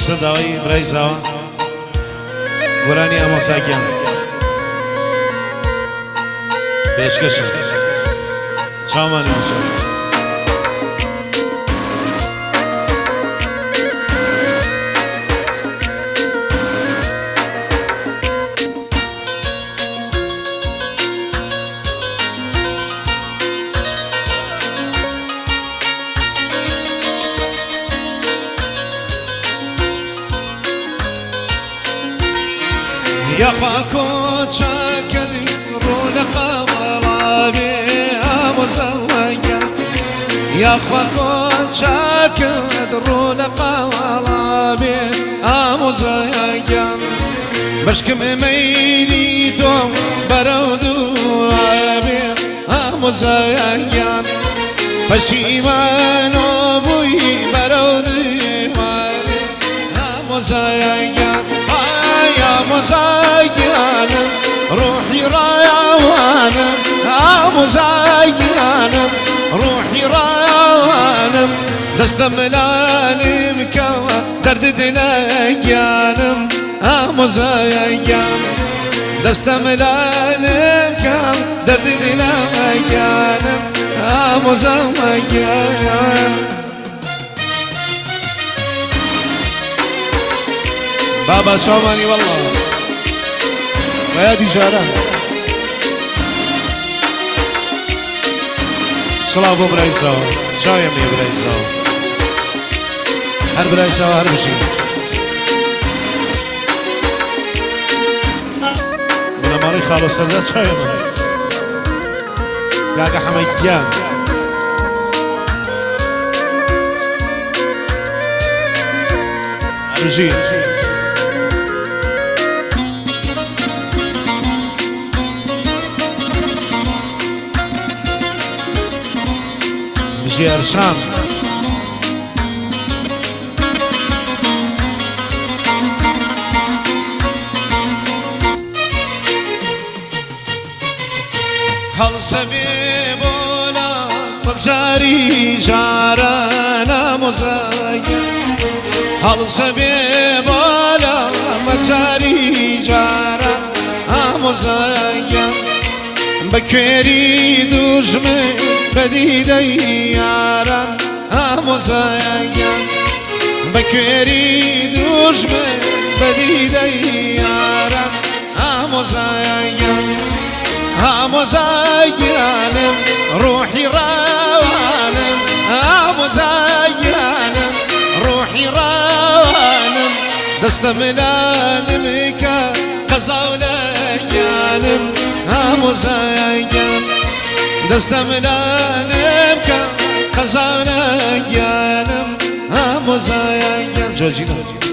لەسەر داوای برای زاوە گۆرانی ئامۆزاگیان پێشکەشە چاومانی وشە يا خاكو شاكدي رونق مرابي مزوجة يا خاكو شاكد رونق مرابي مزوجة بشكم ميلي توم برودو عابي مزوجة فشيمان ابوي برودو عابي مزوجة يا مزايانم روحي رايوانم يا مزايانم روحي رايوانم دست ملالم كوا درد دلقيانم يا مزايانم دست ملالم كوا درد دلقيانم يا مزايانم بابا شاماني والله ويادي جاران صلاة بو براي زاوة شايم يا براي زاوة هر براي زاوة هر بشي من مالي خالو سرداد شايم قاقا حميديان هر بشي جيرشان هل سبيب ولا مجاري جارنا مزايا هل سبيب ولا مجاري جارنا مزايا بكيري دجمي بديدي ياران مزايا بكيري دجمي بديدي ياران مزايا مزايانم روحي روانم مزايانم روحي روانم دست ملالم كا قزاوليانم مزايا دست ملالم كا قزاوليانم مزايا جورجينا